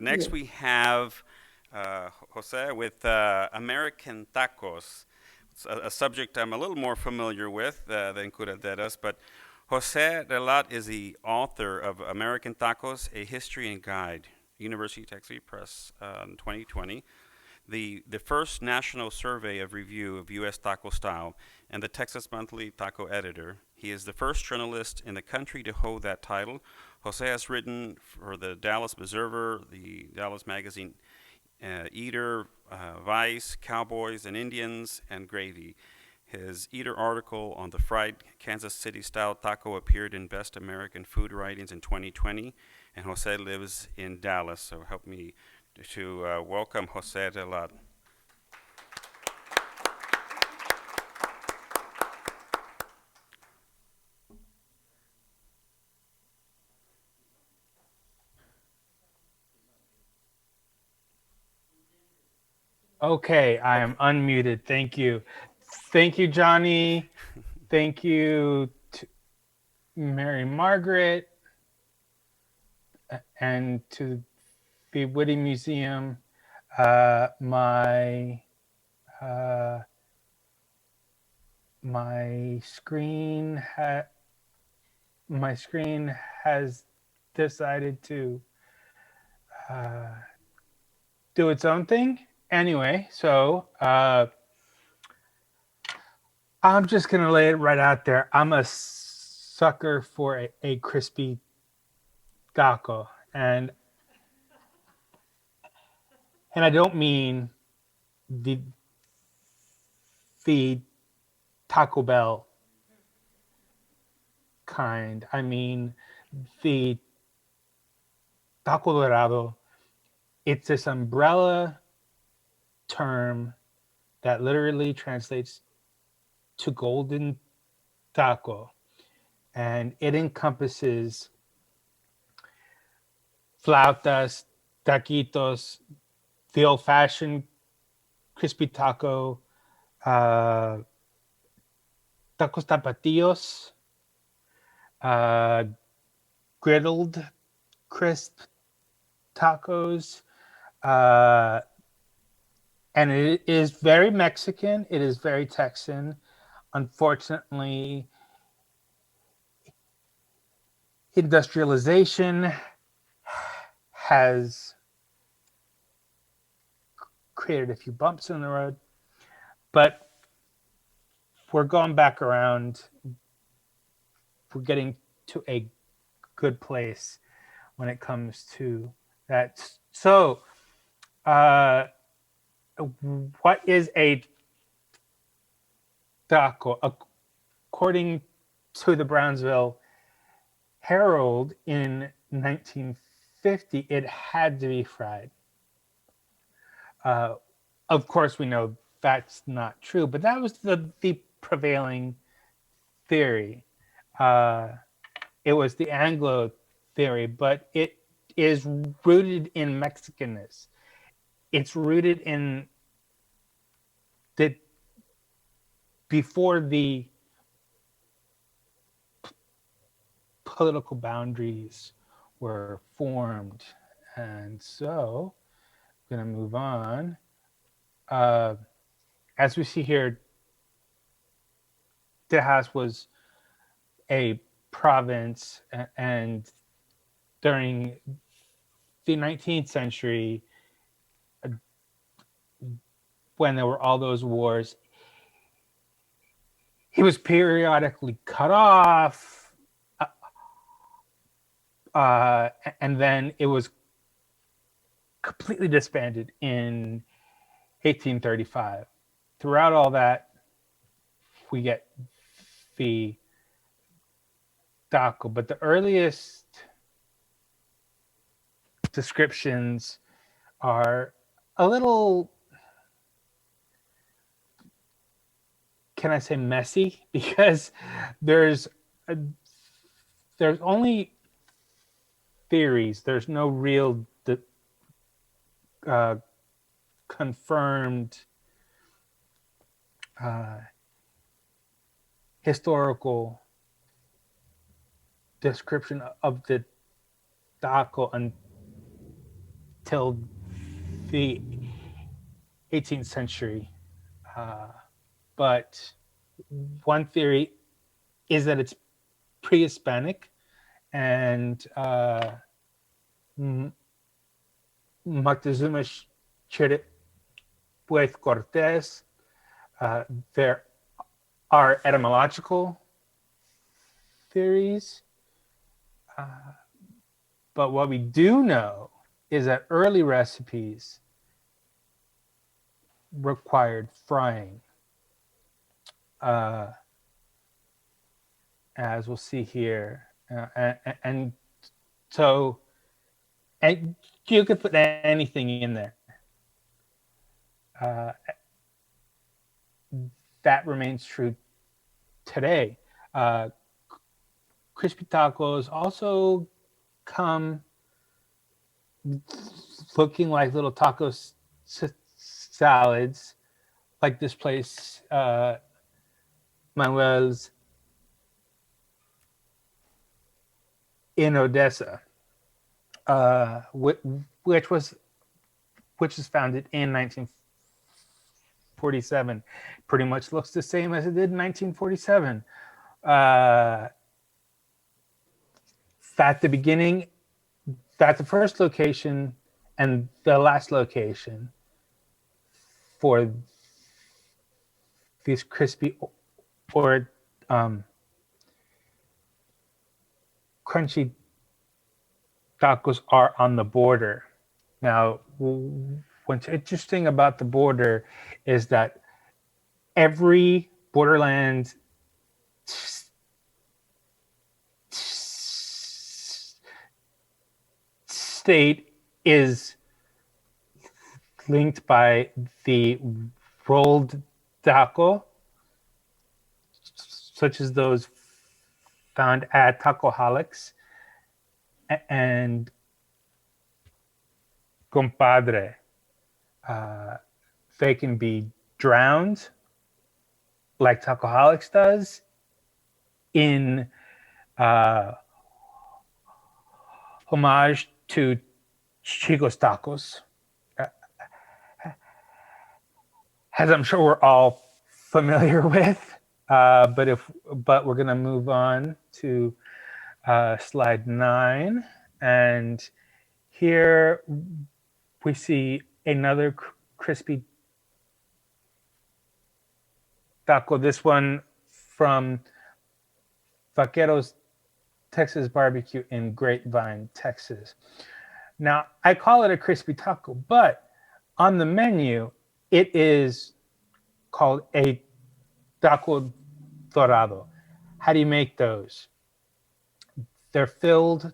Next, we have Jose with American tacos. It's a subject I'm a little more familiar with than curaderas, but Jose Relat is the author of American Tacos, A History and Guide, University of Texas Press in 2020, the first national survey of review of U.S. taco style, and the Texas Monthly taco editor. He is the first journalist in the country to hold that title. Jose has written for the Dallas Observer, the Dallas Magazine, Eater, Vice, Cowboys and Indians, and Gravy. His Eater article on the fried Kansas City style taco appeared in Best American Food Writings in 2020, and Jose lives in Dallas, so help me to welcome Jose Relat. Okay, I Okay. am unmuted. Thank you. Thank you, Johnny. Thank you, to Mary Margaret, and to the Witte Museum. My uh, my screen my screen has decided to uh, do its own thing. Anyway, so I'm just gonna lay it right out there. I'm a sucker for a crispy taco, and I don't mean the the Taco Bell kind. I mean the Taco Dorado. It's this umbrella term that literally translates to golden taco, and it encompasses flautas, taquitos, the old-fashioned crispy taco, uh, tacos tapatios, uh, griddled crisp tacos, uh, and it is very Mexican. It is very Texan. Unfortunately, industrialization has created a few bumps in the road, but we're going back around. We're getting to a good place when it comes to that. So, uh, what is a taco? According to the Brownsville Herald in 1950, it had to be fried. Uh, of course, we know that's not true, but that was the prevailing theory. Uh, it was the Anglo theory, but it is rooted in Mexicanness. It's rooted in the before the political boundaries were formed, and so I'm gonna move on. Uh, as we see here, Tejas was a province, and during the 19th century, uh, when there were all those wars, he was periodically cut off, uh, uh, and then it was completely disbanded in 1835. Throughout all that, we get the taco, but the earliest descriptions are a little, can I say, messy, because there's a, there's only theories. There's no real uh, confirmed uh, historical description of the taco until till the 18th century. But one theory is that it's pre-Hispanic, and Moctezuma shared it with Cortés. There are etymological theories, but what we do know is that early recipes required frying. As we'll see here. And so, and you could put anything in there. That remains true today. Crispy tacos also come looking like little taco salads, like this place, Manuel's in Odessa, which was founded in 1947. Pretty much looks the same as it did in 1947. At the beginning, at the first location and the last location for these crispy or crunchy tacos are on the border. Now, what's interesting about the border is that every borderland state is linked by the rolled taco, such as those found at Tacoholics, and compadre. They can be drowned, like Tacoholics does, in homage to Chico's Tacos, as I'm sure we're all familiar with. But we're gonna move on to slide 9, and here we see another crispy taco. This one from Vaqueros Texas Barbecue in Grapevine, Texas. Now, I call it a crispy taco, but on the menu, it is called a taco dorado. How do you make those? They're filled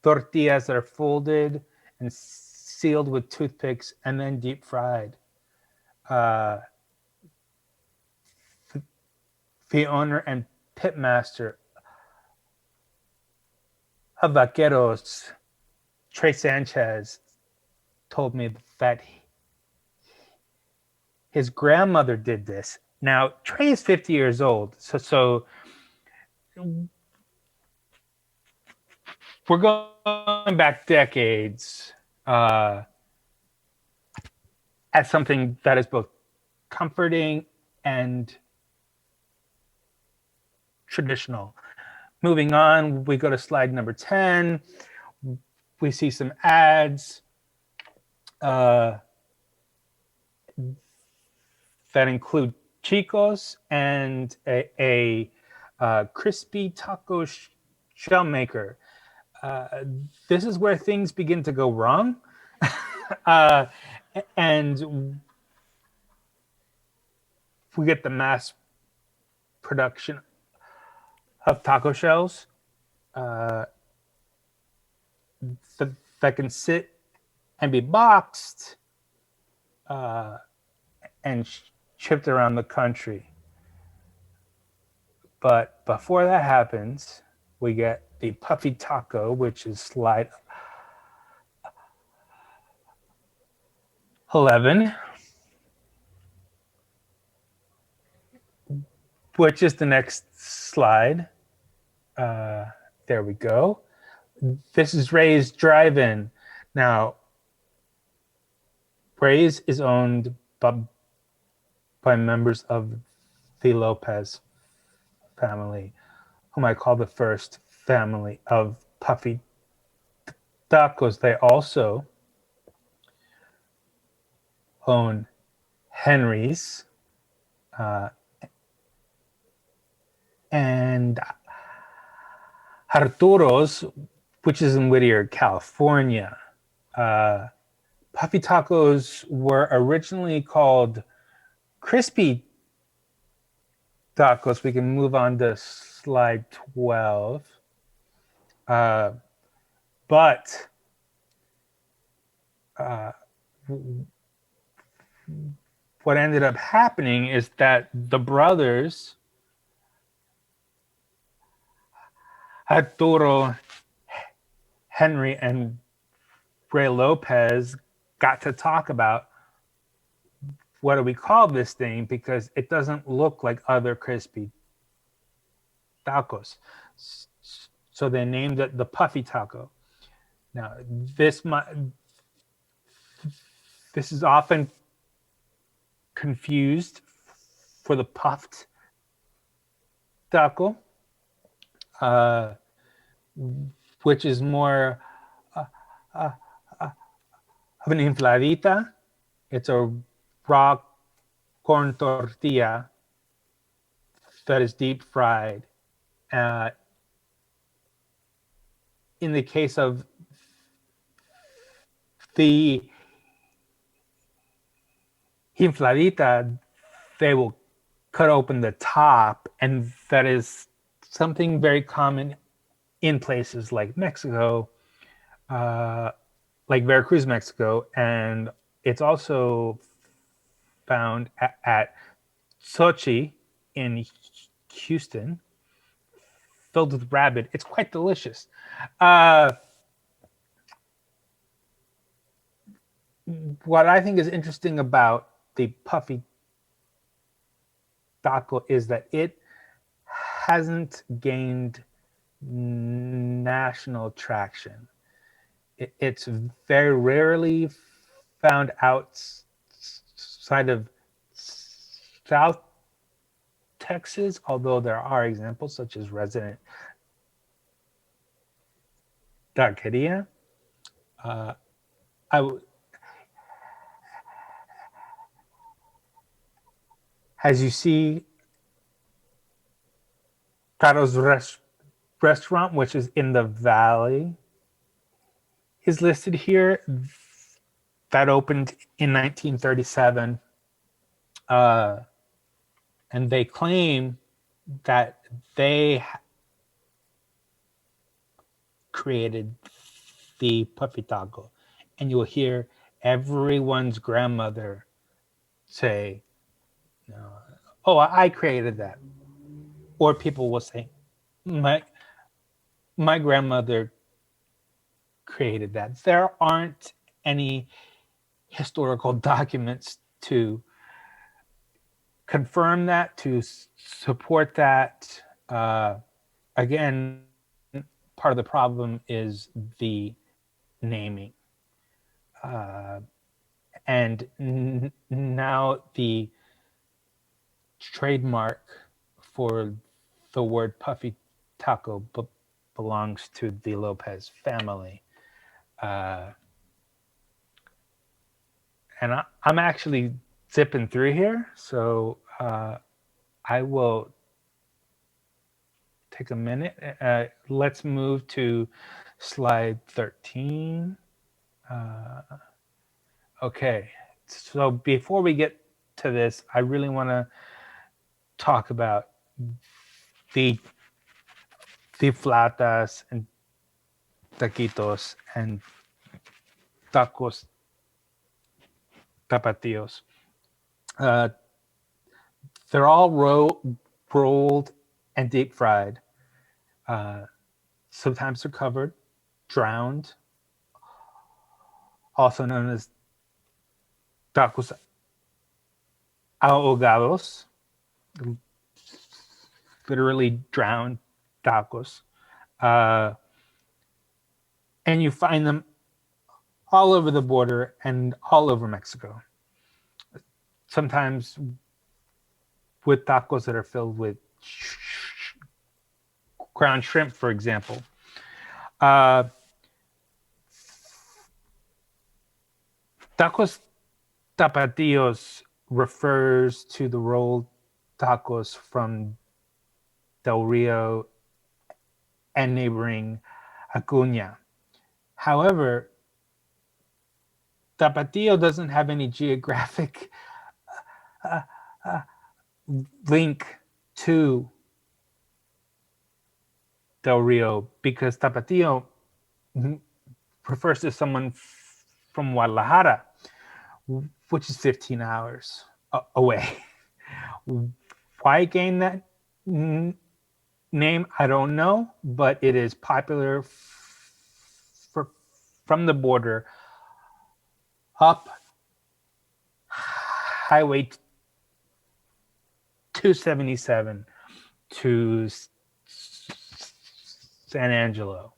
tortillas that are folded and sealed with toothpicks and then deep fried. The owner and pitmaster of Vaqueros, Trey Sanchez, told me that his grandmother did this. Now, Trey is 50 years old, so we're going back decades at something that is both comforting and traditional. Moving on, we go to slide number 10. We see some ads that include Chicos and a crispy taco shell maker. This is where things begin to go wrong. And we get the mass production of taco shells that can sit and be boxed and shipped around the country. But before that happens, we get the puffy taco, which is slide 11, which is the next slide. There we go. This is Ray's Drive-In. Now, Reyes is owned by members of the Lopez family, whom I call the first family of puffy tacos. They also own Henry's uh, and Arturo's, which is in Whittier, California. Uh, Puffy tacos were originally called crispy tacos. We can move on to slide 12. Uh, but uh, what ended up happening is that the brothers, Arturo, Henry, and Ray Lopez, got to talk about what do we call this thing because it doesn't look like other crispy tacos. So they named it the Puffy Taco. Now, this this is often confused for the puffed taco, uh, which is more uh, uh, of an infladita. It's a raw corn tortilla that is deep fried. Uh, in the case of the infladita, they will cut open the top, and that is something very common in places like Mexico, uh, like Veracruz, Mexico, and it's also found at Sochi in Houston, filled with rabbit. It's quite delicious. Uh, what I think is interesting about the puffy taco is that it hasn't gained national traction. It's very rarely found outside of South Texas, although there are examples such as Resident Taqueria. Uh, I, as you see, Taro's restaurant, which is in the valley, is listed here. That opened in 1937. Uh, and they claim that they created the puppy taco. And you'll hear everyone's grandmother say, no, oh, I created that. Or people will say, my my grandmother created that. There aren't any historical documents to confirm that, to support that. Again, part of the problem is the naming. Uh, and now the trademark for the word puffy taco belongs to the Lopez family. Uh, and I'm actually zipping through here, so I will take a minute. Let's move to slide 13. Okay, so before we get to this, I really want to talk about the the flatas and taquitos and tacos tapatios. Uh, they're all rolled and deep fried. Uh, sometimes they're covered, drowned, also known as tacos ahogados, literally drowned tacos. Uh, and you find them all over the border and all over Mexico. Sometimes with tacos that are filled with ground shrimp, for example. Uh, tacos tapatios refers to the rolled tacos from Del Rio and neighboring Acuña. However, Tapatio doesn't have any geographic uh, uh, link to Del Rio because Tapatio refers to someone from Guadalajara, which is 15 hours away. Why gain that name? I don't know, but it is popular from the border up Highway 277 to San Angelo.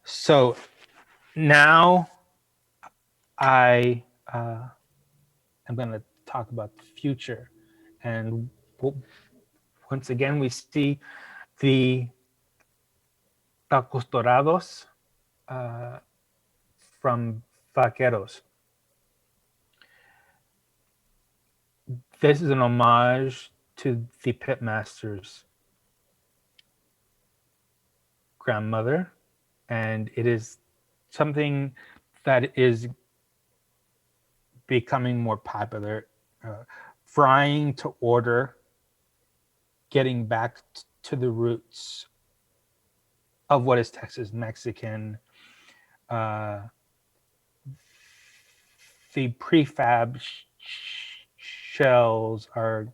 So now I am going to talk about the future. And once again, we see the tacos dorados from Vaqueros. This is an homage to the pitmaster's grandmother, and it is something that is becoming more popular. Frying to order, getting back to the roots of what is Texas Mexican. The prefab shells are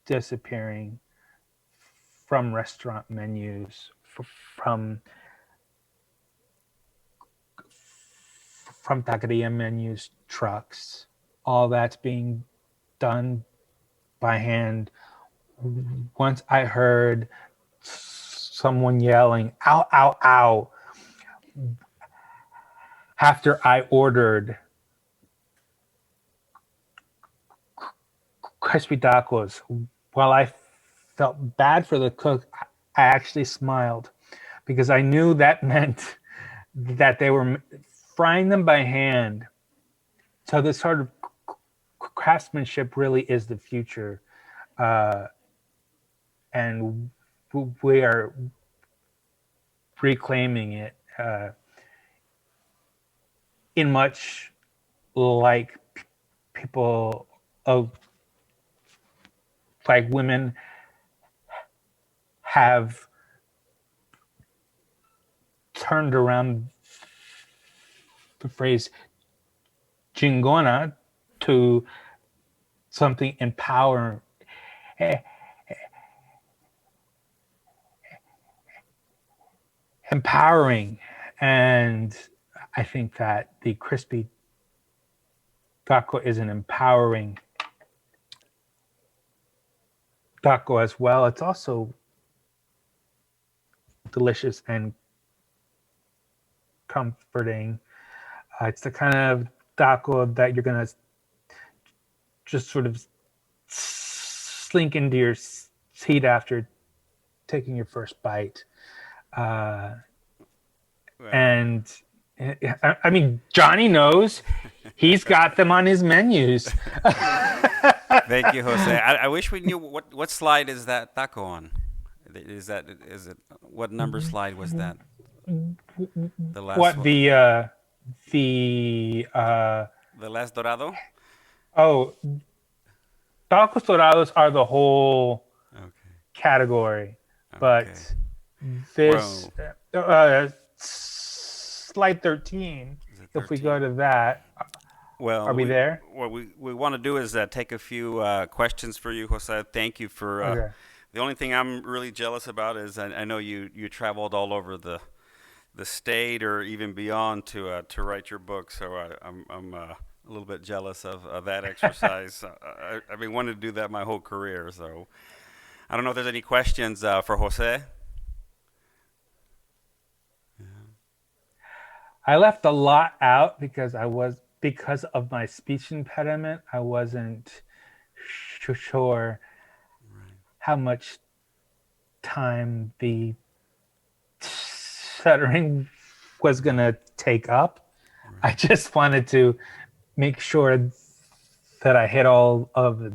disappearing from restaurant menus, from taqueria menus, trucks. All that's being done by hand. Once I heard someone yelling, "Ow, ow, ow," after I ordered crispy tacos. While I felt bad for the cook, I actually smiled because I knew that meant that they were frying them by hand. So this sort of craftsmanship really is the future. And we are reclaiming it in much like people of like women have turned around the phrase chingona to something empowering. And I think that the crispy taco is an empowering taco as well. It's also delicious and comforting. It's the kind of taco that you're gonna just sort of slink into your seat after taking your first bite. And I mean, Johnny knows. He's got them on his menus. Thank you, Jose. I wish we knew what slide is that taco on. Is it what number slide was that? The last What one. the The last dorado. Oh, tacos dorados are the whole Okay. category, but this slide 13. If we go to that, well, are we there? What we want to do is take a few questions for you, Jose. Thank you for. Okay. The only thing I'm really jealous about is I know you traveled all over the state or even beyond to write your book. So I'm a little bit jealous of that exercise. I've been wanting to do that my whole career. So I don't know if there's any questions for Jose. I left a lot out because of my speech impediment. I wasn't sure Right. how much time the stuttering was going Right. to take up. I Right. just wanted to make sure that I hit all of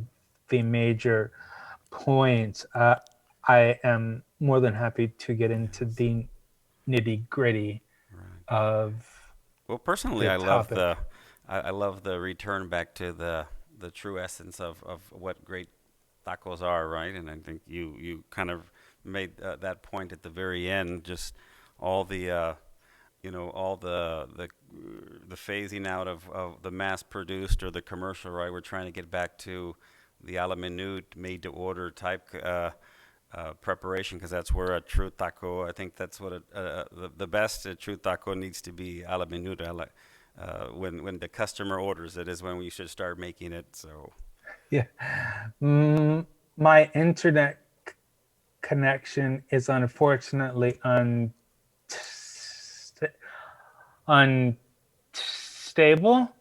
the major points. I am more than happy to get into Yes. the nitty gritty Right. of Well, personally, the I love topic. I love the return back to the true essence of what great tacos are, right? And I think you kind of made that point at the very end. Just all the all the phasing out of the mass produced or the commercial, right? We're trying to get back to the a la minute, made to order type preparation, because that's where a true taco. I think that's what the best true taco needs to be, a la minute. When the customer orders it is when we should start making it. So Yeah. Mm, my internet connection is unfortunately unstable.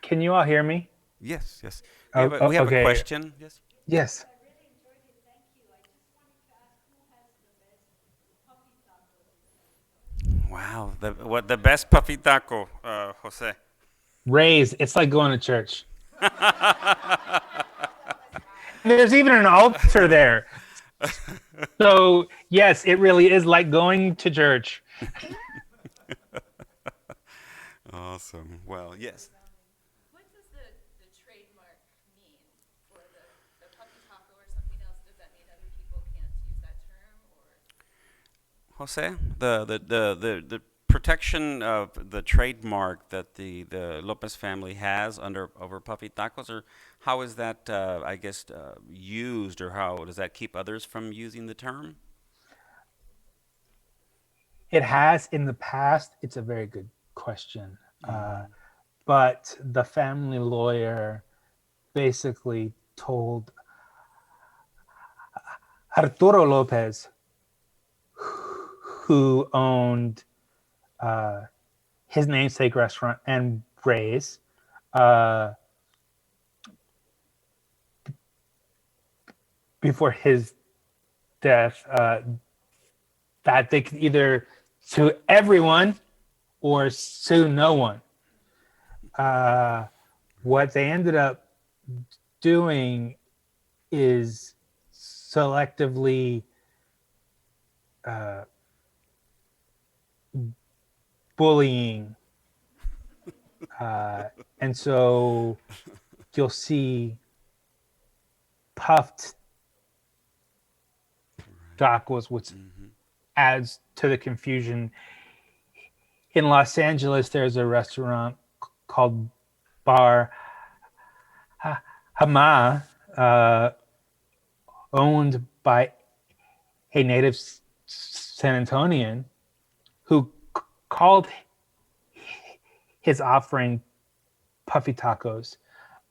Can you all hear me? yes, yes, Oh, we have a okay. question. Yes. Yes. Wow, the best puffy taco, Jose? Raised. It's like going to church. And there's even an altar there. So, yes, it really is like going to church. Awesome. Well, yes. What does the trademark mean for the puppy taco or something else? Does that mean other people can't use that term or? Jose, the protection of the trademark that the Lopez family has under over puffy tacos, or how is that I guess used, or how does that keep others from using the term? It has in the past. It's a very good question. Hmm. But the family lawyer basically told Arturo Lopez, who owned uh, his namesake restaurant and Ray's, uh, before his death, that they could either sue everyone or sue no one. Uh, what they ended up doing is selectively uh, bullying. And so you'll see puffed tacos, which Hmm. adds to the confusion. In Los Angeles, there's a restaurant called Bar Hama, owned by a native San Antonian who called his offering puffy tacos.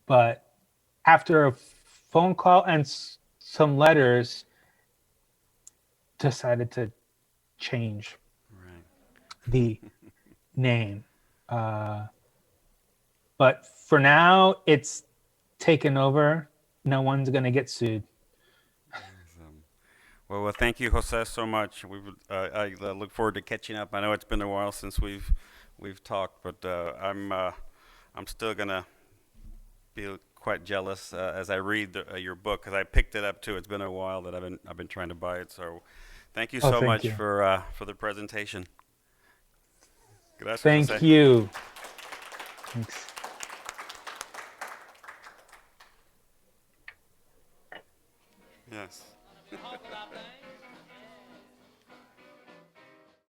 But after a phone call and some letters, decided to change Right. the name. Uh, but for now, it's taken over. No one's going to get sued. Awesome. Well, thank you, Jose, so much. I look forward to catching up. I know it's been a while since we've talked, but I'm still gonna be quite jealous as I read your book, because I picked it up too. It's been a while that I've been trying to buy it. So, thank you Oh, so thank much you. for the presentation. Gracias, Thank Jose. you. Thanks. Yes.